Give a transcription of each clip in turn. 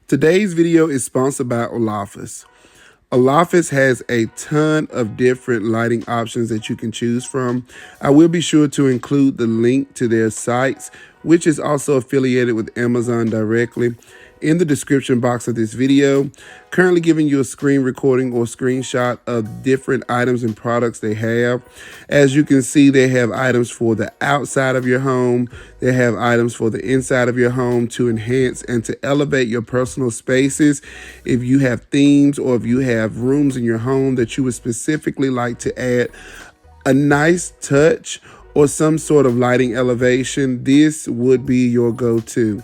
Today's video is sponsored by Olafus. Olafus has a ton of different lighting options that you can choose from. I will be sure to include the link to their sites, which is also affiliated with Amazon directly, in the description box of this video. Currently giving you a screen recording or screenshot of different items and products they have. As you can see, they have items for the outside of your home. They have items for the inside of your home to enhance and to elevate your personal spaces. If you have themes or if you have rooms in your home that you would specifically like to add a nice touch or some sort of lighting elevation, this would be your go-to.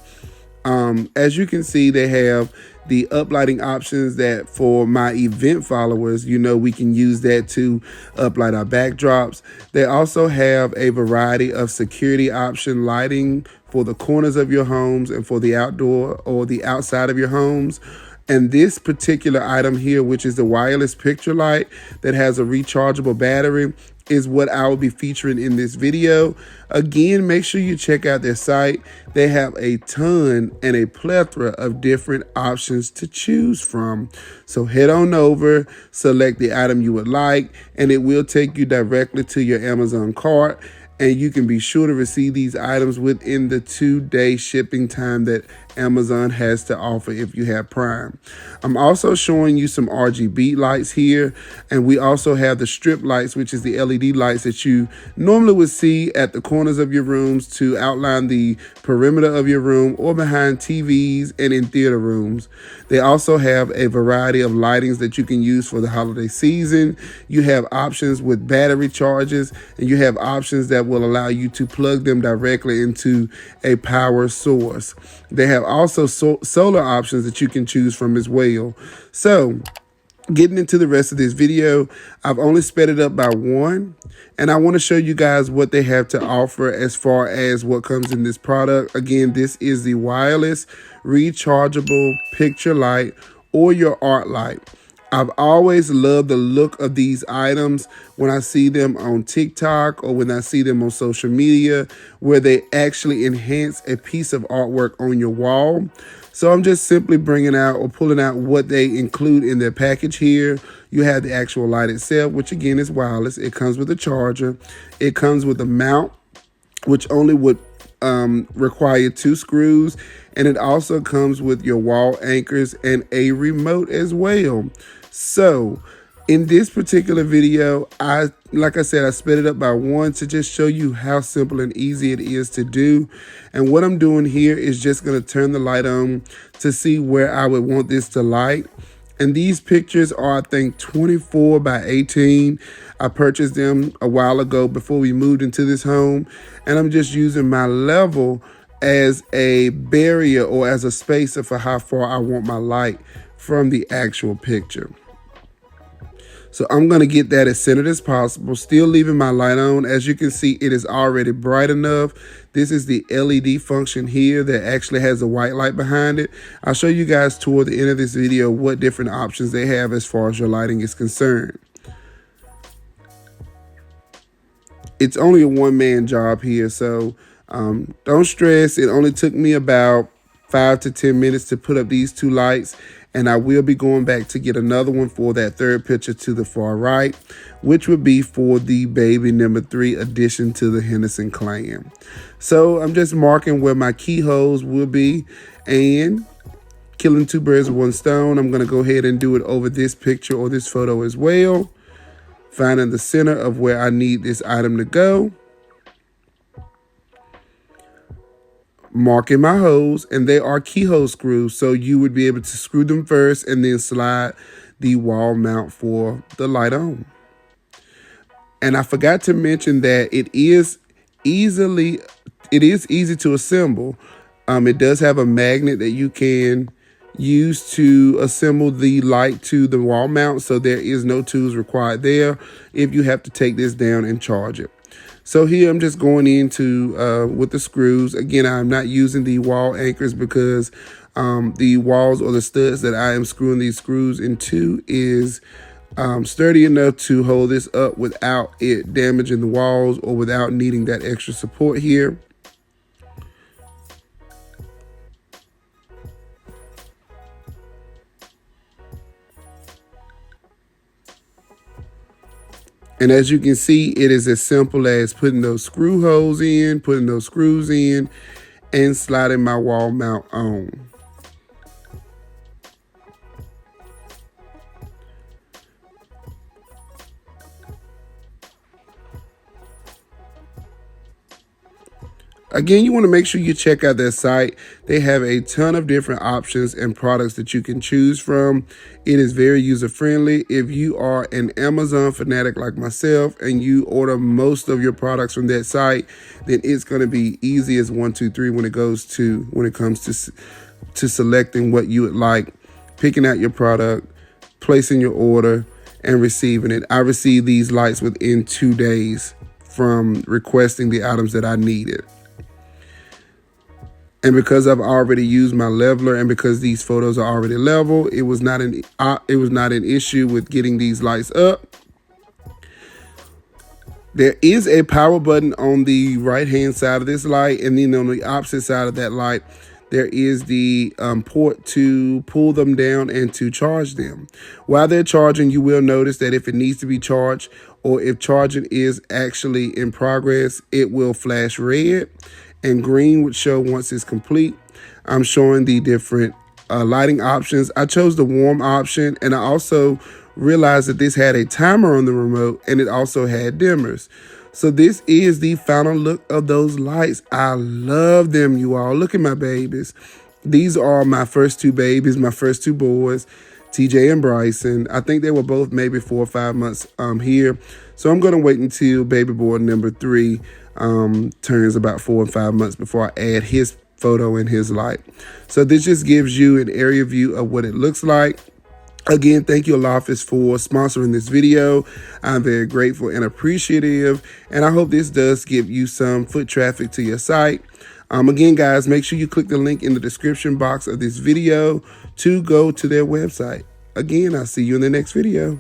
As you can see, they have the uplighting options that for my event followers, we can use that to uplight our backdrops. They also have a variety of security option lighting for the corners of your homes and for the outdoor or the outside of your homes. And this particular item here, which is the wireless picture light that has a rechargeable battery, is what I will be featuring in this video. Again, make sure you check out their site. They have a ton and a plethora of different options to choose from. So head on over, select the item you would like, and it will take you directly to your Amazon cart. And you can be sure to receive these items within the 2-day shipping time that Amazon has to offer if you have Prime. I'm also showing you some RGB lights here, and we also have the strip lights, which is the LED lights that you normally would see at the corners of your rooms to outline the perimeter of your room or behind TVs and in theater rooms. They also have a variety of lightings that you can use for the holiday season. You have options with battery charges, and you have options that will allow you to plug them directly into a power source. They have also solar options that you can choose from as well. So getting into the rest of this video, I've only sped it up by 1, and I want to show you guys what they have to offer as far as what comes in this product. Again, this is the wireless rechargeable picture light or your art light. I've always loved the look of these items when I see them on TikTok or when I see them on social media, where they actually enhance a piece of artwork on your wall. So I'm just simply bringing out or pulling out what they include in their package here. You have the actual light itself, which again is wireless. It comes with a charger. It comes with a mount, which only would require 2 screws. And it also comes with your wall anchors and a remote as well. So in this particular video, like I said, I sped it up by 1 to just show you how simple and easy it is to do. And what I'm doing here is just going to turn the light on to see where I would want this to light. And these pictures are, I think, 24 by 18. I purchased them a while ago before we moved into this home. And I'm just using my level as a barrier or as a spacer for how far I want my light from the actual picture. So I'm going to get that as centered as possible, still leaving my light on. As you can see, it is already bright enough. This is the LED function here that actually has a white light behind it. I'll show you guys toward the end of this video what different options they have as far as your lighting is concerned. It's only a one-man job here, so don't stress. It only took me about 5 to 10 minutes to put up these 2 lights. And I will be going back to get another one for that third picture to the far right, which would be for the baby number 3 addition to the Henderson clan. So I'm just marking where my keyholes will be and killing 2 birds with 1 stone. I'm going to go ahead and do it over this picture or this photo as well. Finding the center of where I need this item to go. Marking my holes, and they are keyhole screws, so you would be able to screw them first and then slide the wall mount for the light on. And I forgot to mention that it is easy to assemble. It does have a magnet that you can use to assemble the light to the wall mount, so there is no tools required there if you have to take this down and charge it. So here I'm just going into with the screws. Again, I'm not using the wall anchors because the walls or the studs that I am screwing these screws into is sturdy enough to hold this up without it damaging the walls or without needing that extra support here. And as you can see, it is as simple as putting those screw holes in, putting those screws in, and sliding my wall mount on. Again, you want to make sure you check out their site. They have a ton of different options and products that you can choose from. It is very user friendly. If you are an Amazon fanatic like myself and you order most of your products from that site, then it's going to be easy as 1, 2, 3 when it comes to selecting what you would like, picking out your product, placing your order, and receiving it. I received these lights within 2 days from requesting the items that I needed. And because I've already used my leveler and because these photos are already level, it was not an issue with getting these lights up. There is a power button on the right-hand side of this light, and then on the opposite side of that light, there is the port to pull them down and to charge them. While they're charging, you will notice that if it needs to be charged or if charging is actually in progress, it will flash red, and green would show once it's complete. I'm showing the different lighting options. I chose the warm option, and I also realized that this had a timer on the remote and it also had dimmers. So this is the final look of those lights. I love them, you all. Look at my babies. These are my first 2 babies, my first 2 boys, TJ and Bryson. I think they were both maybe 4 or 5 months here. So I'm going to wait until baby boy number 3 turns about 4 and 5 months before I add his photo and his light. So this just gives you an area view of what it looks like. Again, thank you, Olafus, for sponsoring this video. I'm very grateful and appreciative, and I hope this does give you some foot traffic to your site. Again, guys, make sure you click the link in the description box of this video to go to their website. Again, I'll see you in the next video.